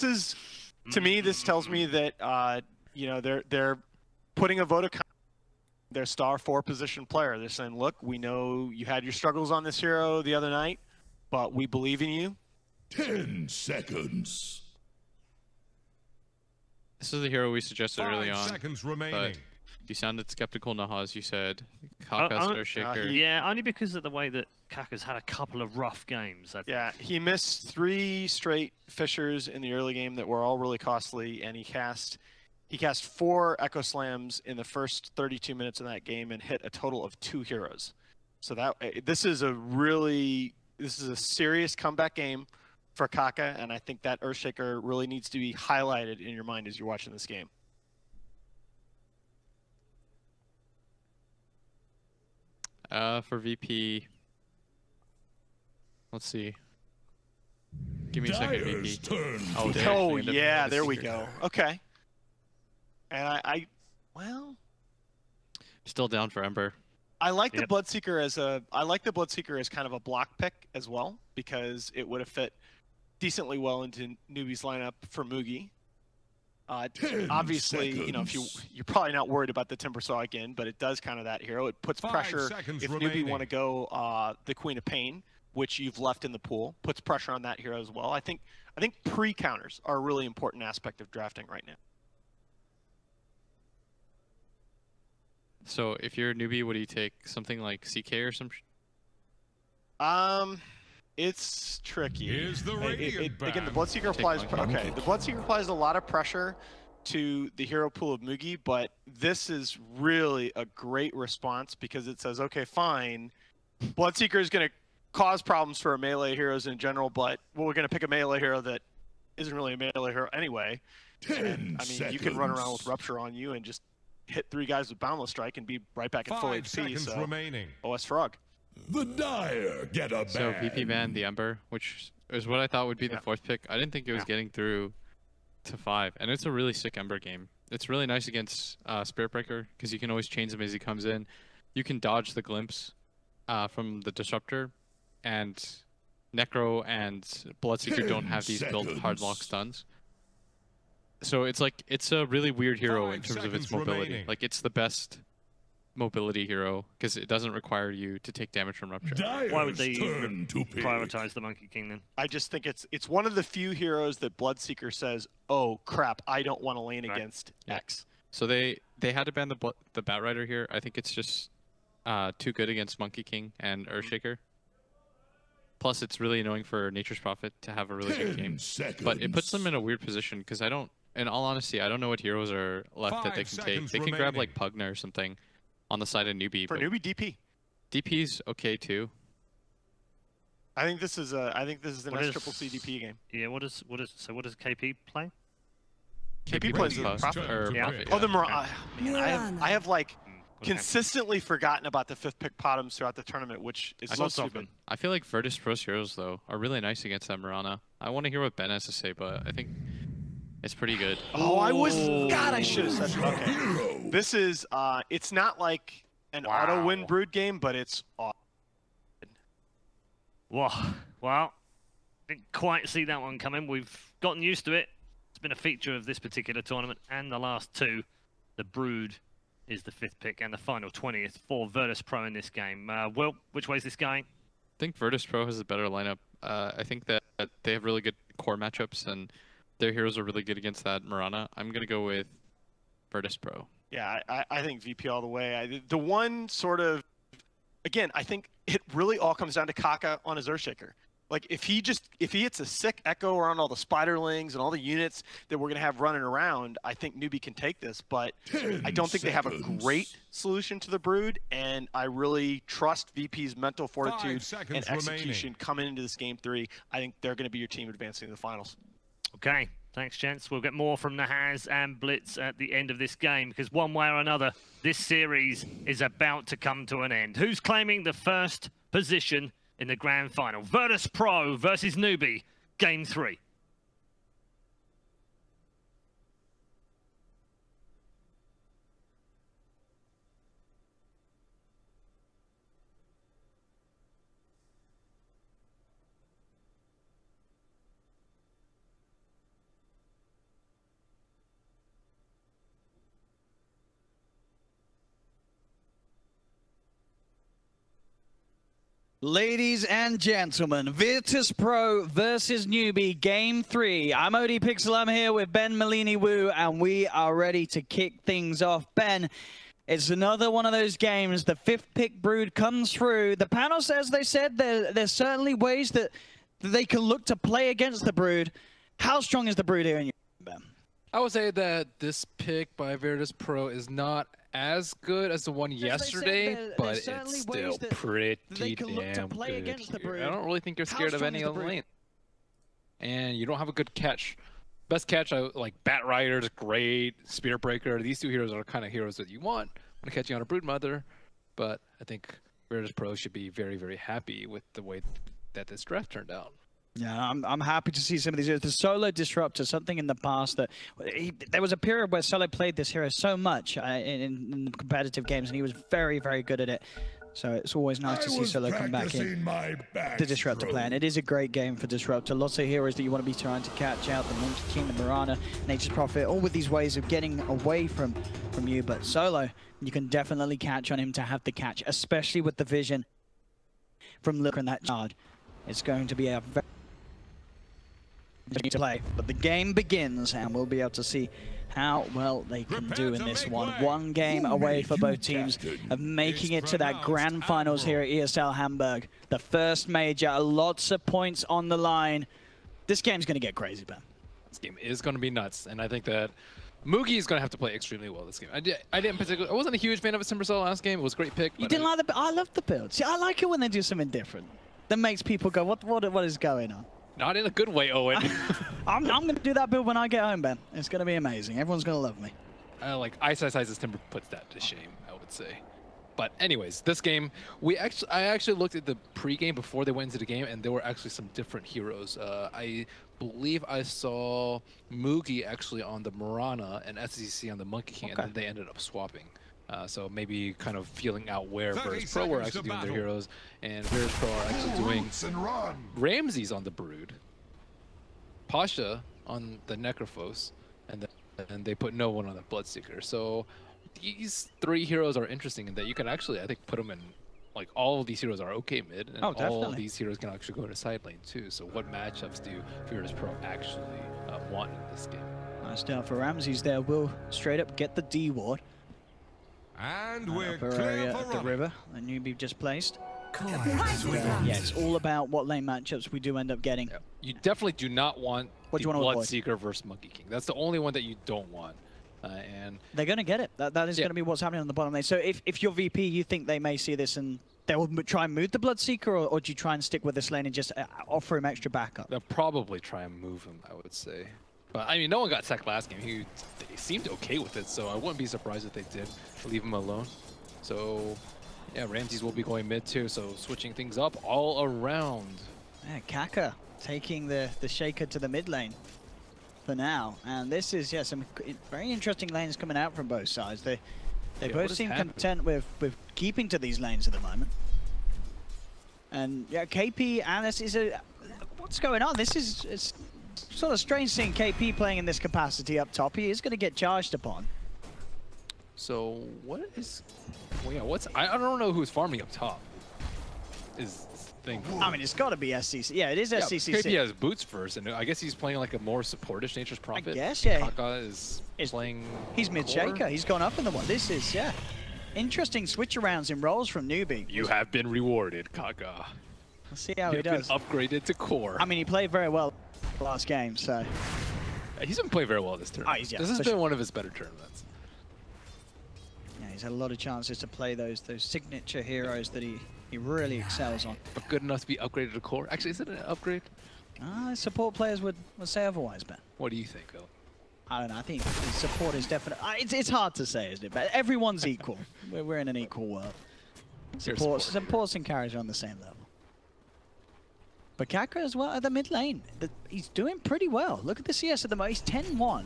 is, to me, this tells me that you know, they're putting a vote of their star 4 position player. They're saying, look, we know you had your struggles on this hero the other night, but we believe in you. 10 seconds. This is the hero we suggested early on. 5 seconds remaining. You sounded skeptical, Nahaz, you said. Kaka's Earthshaker. Yeah, only because of the way that Kaka's had a couple of rough games. Yeah, he missed 3 straight Fishers in the early game that were all really costly, and he cast 4 Echo Slams in the first 32 minutes of that game and hit a total of 2 heroes. So this is a serious comeback game for Kaka, and I think that Earthshaker really needs to be highlighted in your mind as you're watching this game. For VP, let's see. Give me a second, VP. Oh yeah, there we go. Okay. And well, still down for Ember. I like the Bloodseeker as kind of a block pick as well, because it would have fit decently well into Newbee's lineup for Mugi. Obviously, you know, if you're probably not worried about the Timbersaw again, but it does kind of that hero. It puts pressure if Newbee want to go the Queen of Pain, which you've left in the pool, puts pressure on that hero as well. I think pre-counters are a really important aspect of drafting right now. So if you're a Newbie, what do you take? Something like CK or some? It's tricky. Here's the again, the Bloodseeker applies. Okay, the Bloodseeker applies a lot of pressure to the hero pool of Mugi, but this is really a great response because it says, okay, fine, Bloodseeker is going to cause problems for melee heroes in general, but we're going to pick a melee hero that isn't really a melee hero anyway. And, I mean, you can run around with Rupture on you and just hit 3 guys with Boundless Strike and be right back at full HP. So remaining. OS Frog. The Dire get a ban. So VP banned the Ember, which is what I thought would be the 4th pick. I didn't think it was getting through to 5, and it's a really sick Ember game. It's really nice against Spirit Breaker because you can always chain him as he comes in. You can dodge the glimpse from the Disruptor, and Necro and Bloodseeker don't have these built hard lock stuns. So it's a really weird hero in terms of its mobility. Remaining. Like, it's the best mobility hero because it doesn't require you to take damage from Rupture. Why would they prioritize the Monkey King then? I just think it's one of the few heroes that Bloodseeker says, oh crap, I don't want to lane against X. So they had to ban the Batrider here. I think it's just too good against Monkey King and Earthshaker. Plus, it's really annoying for Nature's Prophet to have a really good game. But it puts them in a weird position because in all honesty, I don't know what heroes are left that they can take. They can grab like Pugna or something on the side of Newbee. For Newbee, DP. DP's okay too. I think this is the next triple C DP game. Yeah, what does KP play? KP plays the Prophet. Oh, the Mirana. Man, I have like consistently forgotten about the 5th pick Bottoms throughout the tournament, which is so stupid. I feel like Virtus.pro heroes though are really nice against that Mirana. I want to hear what Ben has to say, but I think it's pretty good. Oh, God, I should have said that. Okay. This is, it's not like an auto-win Brood game, but it's awesome. Well, didn't quite see that one coming. We've gotten used to it. It's been a feature of this particular tournament and the last 2. The Brood is the 5th pick and the final 20th for Virtus.pro in this game. Will, which way is this going? I think Virtus.pro has a better lineup. I think that they have really good core matchups and their heroes are really good against that Mirana. I'm going to go with Virtus.pro. Yeah, I think VP all the way. The one sort of, again, I think it really all comes down to Kaka on his Earthshaker. Like, if he hits a sick Echo around all the Spiderlings and all the units that we're going to have running around, I think Newbee can take this. But I don't think they have a great solution to the Brood, and I really trust VP's mental fortitude and execution coming into this Game 3. I think they're going to be your team advancing to the finals. Okay, thanks, gents. We'll get more from Nahaz and Blitz at the end of this game, because one way or another, this series is about to come to an end. Who's claiming the 1st position in the grand final? Virtus.pro versus Newbee, Game 3. Ladies and gentlemen, Virtus.pro versus Newbee, Game 3. I'm OD Pixel, I'm here with Ben Malini Wu, and we are ready to kick things off. Ben, it's another one of those games. The 5th pick Brood comes through. The panel says, they said there's certainly ways that they can look to play against the Brood. How strong is the Brood here in your Ben? I would say that this pick by Virtus.pro is not as good as the one yesterday, but it's still pretty damn good here. I don't really think you're scared of any of the lane. And you don't have a good catch. Best catch, like Bat Rider is great, Spirit Breaker. These two heroes are kind of heroes that you want when catching on a Brood Mother. But I think Virtus.pro should be very, very happy with the way that this draft turned out. Yeah, I'm happy to see some of these heroes. The Solo Disruptor, something in the past that there was a period where Solo played this hero so much in competitive games, and he was very, very good at it. So it's always nice to see Solo come back in to Disruptor play. And it is a great game for Disruptor. Lots of heroes that you want to be trying to catch out, the Monkey King, the Mirana, Nature's Prophet, all with these ways of getting away from you. But Solo, you can definitely catch on him to have the catch, especially with the vision from Luca in that charge. It's going to be a very to play, but the game begins and we'll be able to see how well they can do in this one. One game away for both teams of making it to that grand finals here at ESL Hamburg. The first major, lots of points on the line. This game's going to get crazy, Ben. This game is going to be nuts, and I think that Moogie is going to have to play extremely well this game. I wasn't a huge fan of a Timbersaw last game. It was a great pick. You didn't like the I love the build. See, I like it when they do something different. That makes people go, what is going on? Not in a good way, Owen. I'm going to do that build when I get home, Ben. It's going to be amazing. Everyone's going to love me. Like Ice Ice's Timber puts that to shame, I would say. But anyways, this game, I actually looked at the pregame before they went into the game, and there were actually some different heroes. I believe I saw Moogie actually on the Mirana and SCC on the Monkey King, and then they ended up swapping. So maybe kind of feeling out where Virtus.pro were actually doing their heroes, and Virtus.pro are actually doing Ramses on the Brood, Pasha on the Necrophos, and then they put no one on the Bloodseeker. So these three heroes are interesting in that you can actually, I think, put them in, like, all of these heroes are okay mid, and all of these heroes can actually go to side lane too. So what matchups do Virtus.pro actually want in this game? Nice down for Ramses there. Will straight up get the D ward. And we're upper clear area for of the run. river, the Newbee just placed. Yeah, it's all about what lane matchups we do end up getting. Yeah. You definitely do not want the Bloodseeker versus Monkey King. That's the only one that you don't want. And they're going to get it. That is going to be what's happening on the bottom lane. So if you're VP, you think they may see this and they will try and move the Bloodseeker, or do you try and stick with this lane and just offer him extra backup? They'll probably try and move him, I would say. But I mean, no one got sacked last game. They seemed okay with it, so I wouldn't be surprised if they did leave him alone. So yeah, Ramses will be going mid too, so switching things up all around. Yeah, Kaka taking the Shaker to the mid lane for now. And this is, yeah, some very interesting lanes coming out from both sides. They both seem content with keeping to these lanes at the moment. And yeah, KP and this is what's going on? It's sort of strange seeing KP playing in this capacity up top. He is going to get charged upon. So what is? Well, yeah, I don't know who's farming up top. Is the thing. I mean, it's got to be SCC. Yeah, it is SCC. KP has boots first, and I guess he's playing like a more supportish Nature's Prophet. I guess, yeah. Kaka is playing. He's mid Shaker. He's gone up in the one. This is interesting switch arounds in roles from Newbee. You have been rewarded, Kaka. Let's see how he does. Been upgraded to core. I mean, he played very well last game, so. He's been playing very well this tournament. This has been one of his better tournaments. Yeah, he's had a lot of chances to play those signature heroes that he really excels on. But good enough to be upgraded to core. Actually, is it an upgrade? Support players would say otherwise, Ben. What do you think, though? I don't know. I think support is definitely. it's hard to say, isn't it? But everyone's equal. We're in an equal world. Supports and carries are on the same level. But Kaka as well at the mid lane. He's doing pretty well. Look at the CS at the moment. He's 10-1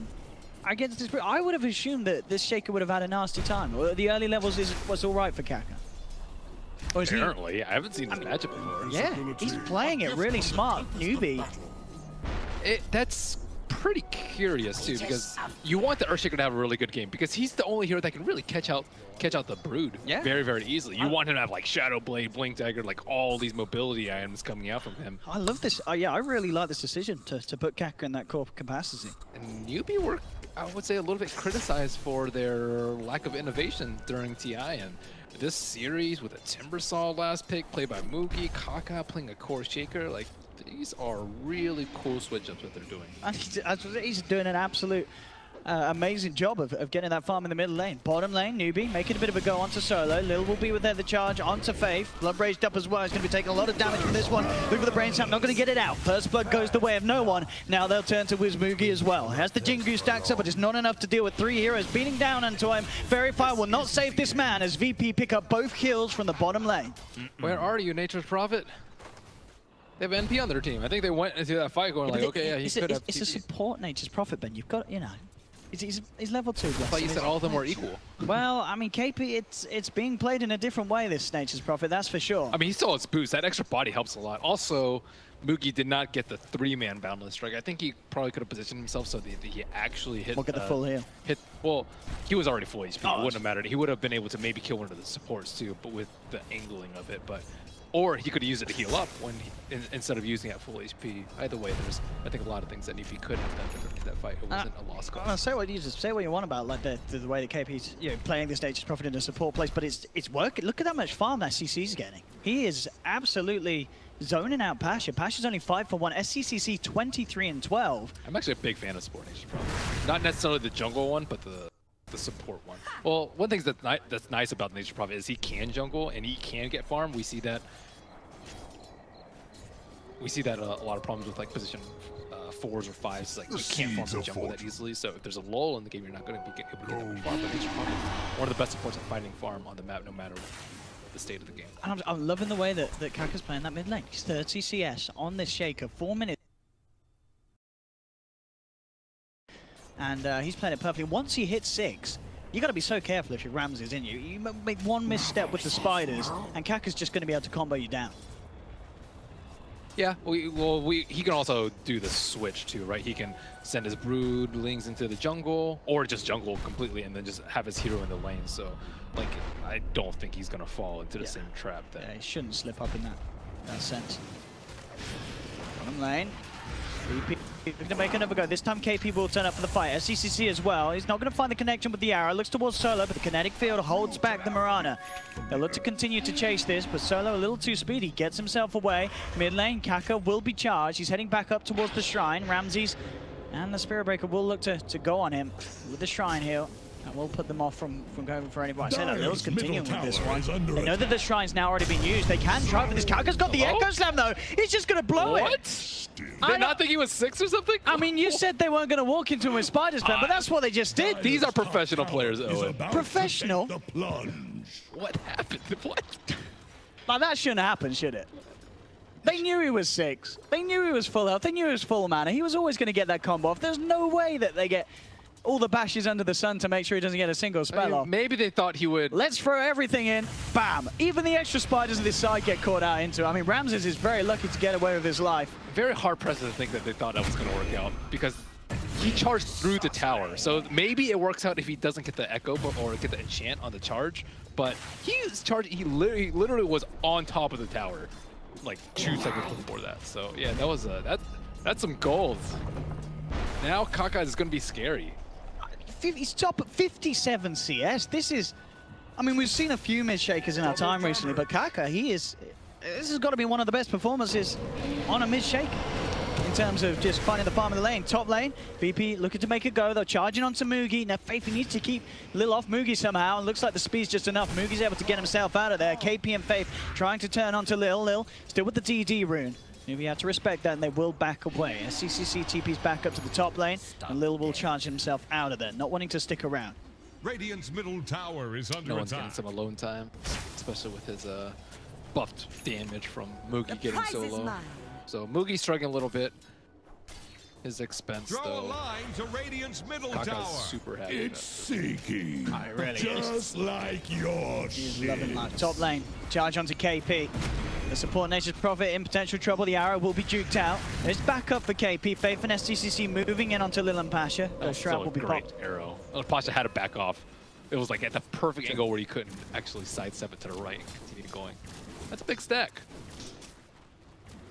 against this. I would have assumed that this Shaker would have had a nasty time. The early levels was all right for Kaka. Or is Apparently, I haven't seen this matchup before. Yeah, he's playing it really smart. Newbee. That's pretty curious too, because you want the Earthshaker to have a really good game, because he's the only hero that can really catch out the Brood very, very easily. You want him to have like Shadow Blade, Blink Dagger, like all these mobility items coming out from him. I love this. Yeah, I really like this decision to put Kaka in that core capacity. And Newbee were, I would say, a little bit criticized for their lack of innovation during TI, and this series with a Timbersaw last pick played by Moogie, Kaka playing a core shaker, like these are really cool switch ups that they're doing. And he's doing an absolute amazing job of getting that farm in the middle lane. Bottom lane, Newbee making a bit of a go onto Solo. Lil will be with the charge onto Faith. Blood raised up as well. He's going to be taking a lot of damage from this one. Look for the brain sap, not going to get it out. First blood goes the way of no one. Now they'll turn to Wizmoogie as well. Has the Jingu stacks up, but it's not enough to deal with 3 heroes beating down onto him. Verifier will not save this man as VP pick up both kills from the bottom lane. Where are you, Nature's Prophet? They have NP on their team. I think they went into that fight going like, okay, yeah, he could have. It's a support Nature's Prophet, Ben. You've got, you know. He's level 2. I thought you said all of them were equal. Well, I mean, KP, it's being played in a different way, this Nature's Prophet, that's for sure. I mean, he still has boost. That extra body helps a lot. Also, Moogie did not get the 3-man boundless strike. I think he probably could have positioned himself so that he actually hit. We'll get the full heal. Well, he was already full HP. It wouldn't have mattered. He would have been able to maybe kill one of the supports too, but with the angling of it. Or he could have used it to heal up when instead of using it at full HP. Either way, there's I think a lot of things that Newbee could have done differently in that fight. It wasn't a lost cause. Say what you want about like the way that KP's playing this Nature's Prophet in a support place, but it's working. Look at how much farm that CC's getting. He is absolutely zoning out Pasha. Pasha's only 5 for 1. SCCC 23 and 12. I'm actually a big fan of support Nature's Prophet. Not necessarily the jungle one, but the support one. Well, one thing that's nice about Nature's Prophet is he can jungle and he can get farm. We see that a lot of problems with like position 4s or 5s. Like you can't farm the jungle that easily. So if there's a lull in the game, you're not going to be able to get that much farm. But Nature's Prophet is one of the best supports at finding farm on the map, no matter the state of the game. And I'm loving the way that Kaka's playing that mid lane. He's 30 CS on this shaker, 4 minutes. And he's playing it perfectly. Once he hits 6, you got to be so careful if your Rams is in you. You make one misstep with the spiders, and Kaka's just going to be able to combo you down. Yeah, he can also do the switch too, right? He can send his broodlings into the jungle, or just jungle completely, and then just have his hero in the lane. So, like, I don't think he's gonna fall into the same trap. Yeah, he shouldn't slip up in that sense. Bottom lane. VP looking to make another go. This time KP will turn up for the fight. SCCC as well. He's not going to find the connection with the arrow. Looks towards Solo, but the kinetic field holds back the Mirana. They'll look to continue to chase this, but Solo a little too speedy. Gets himself away. Mid lane, Kaka will be charged. He's heading back up towards the shrine. Ramses and the Spirit Breaker will look to go on him with the shrine heal. And we'll put them off from going for anybody. I say that Lil's continuing with this one. They know that the shrine's now already been used. They can try for this. Kaka's got the Echo Slam though. He's just going to blow it. Did they not think he was 6 or something? I mean, you said they weren't going to walk into him with Spider Spam, but that's what they just did. These are professional players, Owen. Professional? What happened? What? Like, that shouldn't happen, should it? They knew he was 6. They knew he was full health. They knew he was full mana. He was always going to get that combo off. There's no way that they get all the bashes under the sun to make sure he doesn't get a single spell off. Maybe they thought he would. Let's throw everything in. Bam. Even the extra spiders on this side get caught out into. I mean, Ramses is very lucky to get away with his life. Very hard pressed to think that they thought that was going to work out, because he charged through the tower. So maybe it works out if he doesn't get the echo or get the enchant on the charge. But he's charged. He literally was on top of the tower like 2 seconds before that. So yeah, that was that's some gold. Now Kaka is going to be scary. He's top at 57 CS. This is, I mean, we've seen a few mid-shakers in our time recently, but Kaka, this has got to be one of the best performances on a mid-shaker in terms of just finding the farm in the lane. Top lane, VP looking to make it go. They're charging onto Moogie. Now Faith needs to keep Lil off Moogie somehow, and looks like the speed's just enough. Moogie's able to get himself out of there. KP and Faith trying to turn onto Lil. Lil still with the DD rune. Maybe you have to respect that, and they will back away. SCCC TP's back up to the top lane, and Lil will charge himself out of there, not wanting to stick around. Radiant's middle tower is under No one's attack. getting some alone time, especially with his buffed damage from Moogie getting so low. So Moogie's struggling a little bit. his expense, Draw a though. line to Radiant's middle Kaka's tower. super happy. It's seeking, really just like your He's shit. loving life. Top lane, charge onto KP. The support Nature's Prophet in potential trouble. The arrow will be juked out. There's backup for KP. Faith and STCC moving in onto Lil and Pasha. The strap will be popped. Arrow. Pasha had to back off. It was like at the perfect angle where he couldn't actually sidestep it to the right and continue going. That's a big stack.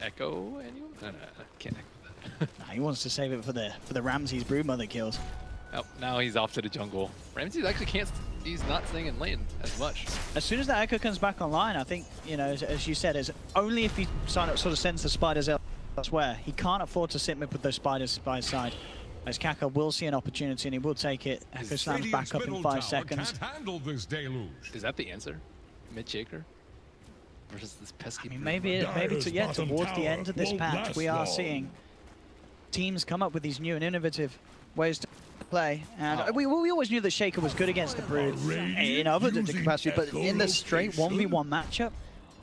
Echo and you? No, can't echo that. Nah, he wants to save it for the Ramses Broodmother kills. Oh, now he's off to the jungle. Ramses actually can't. He's not staying in lane as much. As soon as that Echo comes back online, I think, you know, as you said, is only if he sort of sends the spiders elsewhere. He can't afford to sit mid with those spiders by his side. As Kaka will see an opportunity and he will take it. Echo slams back up in 5 seconds. Can't handle this deluge. Is that the answer? Mid shaker versus this pesky. I mean, maybe towards the end of this patch, we are seeing teams come up with these new and innovative ways to play. And we always knew that Shaker was good against the Brood in other capacity, but in the straight 1v1 matchup,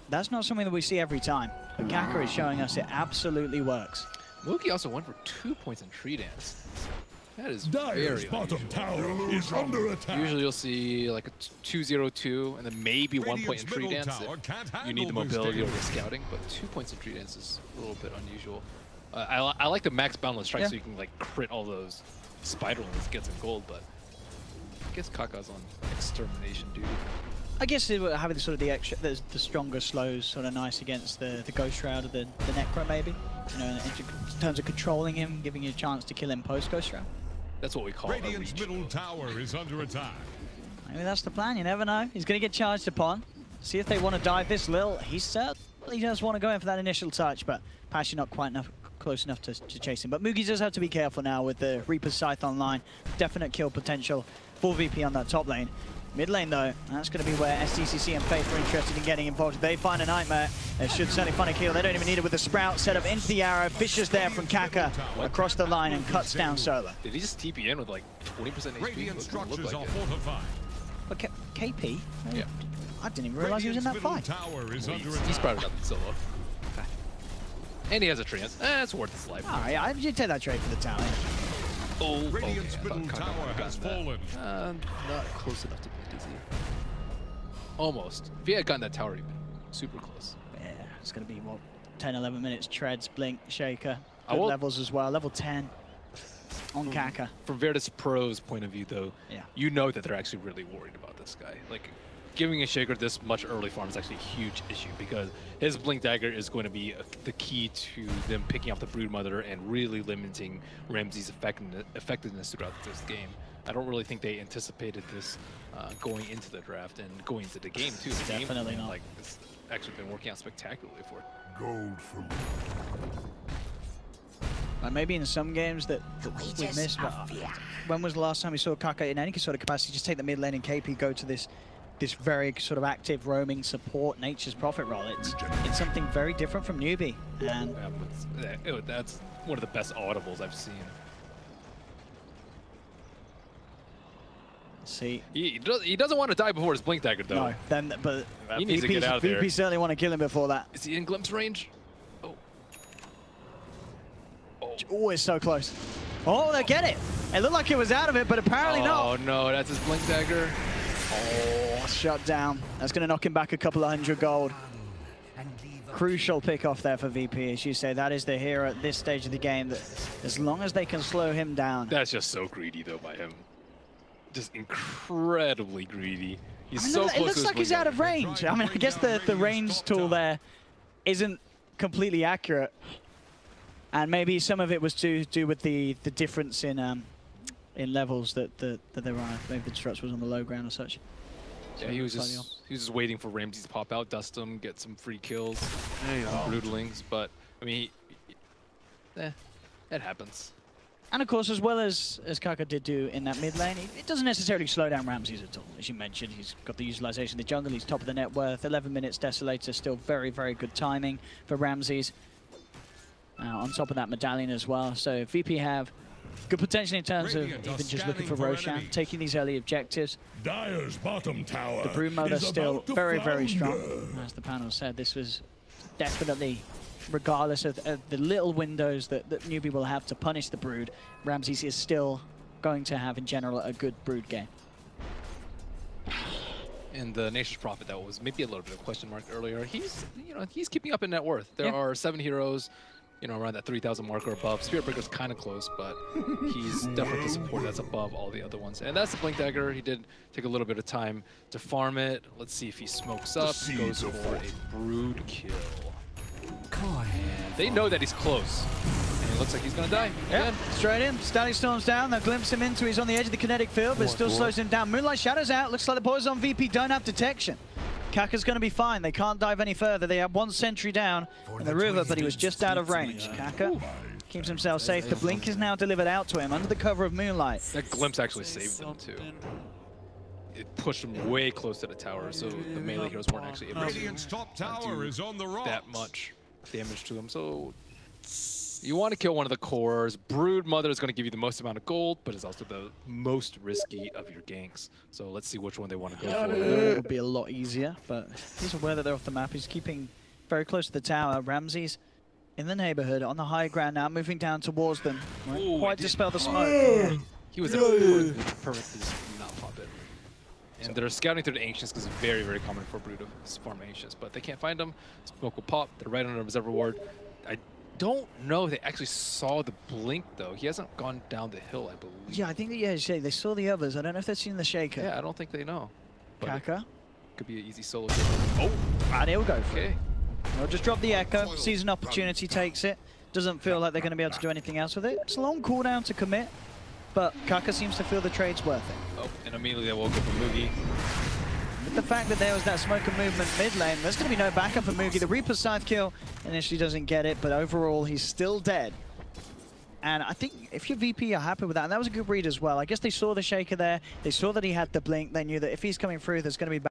that's not something that we see every time. But Kaka is showing us it absolutely works. Mookie also went for 2 points in tree dance. That is Dire's very bottom unusual. tower is under attack. Usually you'll see like a 2-0-2 and then maybe 1 point in tree dance if you need the mobility or the scouting, but 2 points in tree dance is a little bit unusual. I like the max boundless strike so you can like crit all those spider ones, get some gold, but I guess Kaka's on extermination duty. I guess having sort of the stronger slows sort of nice against the Ghost Shroud or the Necro maybe. You know, in terms of controlling him, giving you a chance to kill him post Ghost Shroud. That's what we call Radiant's a reach. middle tower is under attack. Maybe that's the plan, you never know. He's going to get charged upon. See if they want to dive this Lil. He certainly does want to go in for that initial touch, but Pasha not quite close enough to chase him. But Moogie does have to be careful now with the Reaper's Scythe online. Definite kill potential for VP on that top lane. Mid lane though, that's going to be where STCC and Faith are interested in getting involved. If they find a Nightmare, they should certainly find a kill. They don't even need it with the Sprout set up into the arrow. Vicious there from Kaka across the line and cuts down Solar. Did he just TP in with like 20% HP? Radiant structures like are fortified. But KP? Yeah. I didn't even realize he was in that fight. He sprouted up in solo. Okay. And he has a trance. It's worth his life. Alright, I did take that trade for the tower. Oh, Radiant's okay. middle tower has fallen. Not close enough to beat Dizzy. Almost. If he had gotten that tower, he'd been super close. Yeah, it's going to be, what, 10, 11 minutes. Treads, Blink, Shaker. I Good will- levels as well. Level 10 on Kaka. From Virtus.pro's point of view, though, Yeah. you know that they're actually really worried about this guy. Like, giving a Shaker this much early farm is actually a huge issue because his Blink Dagger is going to be the key to them picking off the Broodmother and really limiting Ramsey's effectiveness throughout this game. I don't really think they anticipated this going into the draft and going into the game, too. The Definitely game, not. Like, it's actually been working out spectacularly for it. Gold for me. Like maybe in some games that we missed, but when was the last time we saw Kaka in any sort of capacity just take the mid lane and KP go to this very sort of active roaming support Nature's Prophet role? It's something very different from Newbee. And That's one of the best audibles I've seen. see, He doesn't want to die before his Blink Dagger, though. no, then but He needs to get out of there. VP certainly want to kill him before that. Is he in glimpse range? Oh. Oh, it's so close. Oh, they get it. It looked like it was out of it, but apparently not. Oh no, that's his Blink Dagger. Oh, shut down. That's going to knock him back a couple of 100 gold. Crucial pick off there for VP, as you say. That is the hero at this stage of the game. That as long as they can slow him down. That's just so greedy, though, by him. Just incredibly greedy. He's I mean, so it close to looks his like he's Blink out of Dagger. range. I mean, I guess the range tool there isn't completely accurate. And maybe some of it was to do with the difference in levels that there are. Maybe the Struts was on the low ground or such. Yeah, he was just waiting for Ramsey to pop out, dust him, get some free kills, Broodlings. But I mean, it happens. And of course, as well as Kaka did do in that mid lane, it doesn't necessarily slow down Ramses at all. As you mentioned, he's got the utilization of the jungle, he's top of the net worth, 11 minutes Desolator, still very, very good timing for Ramses. On top of that medallion as well. So VP have good potential in terms of even just looking for Roshan, taking these early objectives. Dire's bottom tower. The Broodmother is still about to very, very strong. flounder. As the panel said, this was definitely regardless of the little windows that Newbee will have to punish the Brood, Ramses is still going to have, in general, a good Brood game. And the Nation's Prophet, that was maybe a little bit of a question mark earlier. He's, you know, he's keeping up in net worth. There are 7 heroes, you know, around that 3,000 mark or above. Spirit Breaker's kind of close, but he's definitely the support that's above all the other ones. And that's the Blink Dagger. He did take a little bit of time to farm it. Let's see if he smokes up. Goes for a Brood kill. And they know that he's close. And it looks like he's going to die. Yeah, straight in. Static Storm's down. They'll glimpse him into. He's on the edge of the kinetic field, but it still slows him down. Moonlight Shadow's out. Looks like the boys on VP don't have detection. Kaka's going to be fine. They can't dive any further. They have 1 sentry down in the river, but he was just out of range. Kaka keeps himself safe. The blink is now delivered out to him under the cover of Moonlight. That glimpse actually saved them, too. It pushed him way close to the tower, so the melee heroes weren't actually able Radiant's top tower is on the rocks. that much damage to him. So you want to kill one of the cores. Brood Mother is going to give you the most amount of gold, but it's also the most risky of your ganks. So let's see which one they want to go for. It would be a lot easier, but he's aware that they're off the map. He's keeping very close to the tower. Ramses in the neighborhood on the high ground now, moving down towards them. Ooh, Quite dispel the smoke. He was in a perfect position to not pop it. And they're scouting through the Ancients because it's very, very common for Brood to farm Ancients, but they can't find them. Smoke will pop. They're right under the Observer Ward. I don't know if they actually saw the blink, though. He hasn't gone down the hill, I believe. Yeah, I think that, they saw the others. I don't know if they've seen the Shaker. Yeah, I don't think they know. But Kaka. Could be an easy solo kill. Oh! And he'll go for it. Okay. He'll just drop the Echo, sees an opportunity, takes it. Doesn't feel like they're going to be able to do anything else with it. It's a long cooldown to commit, but Kaka seems to feel the trade's worth it. Oh, and immediately they woke up from Mugi. With the fact that there was that smoke and movement mid lane, there's going to be no backup for Mugi. The Reaper's scythe kill initially doesn't get it, but overall he's still dead. And I think if you're VP, you're happy with that. And that was a good read as well. I guess they saw the Shaker there. They saw that he had the blink. They knew that if he's coming through, there's going to be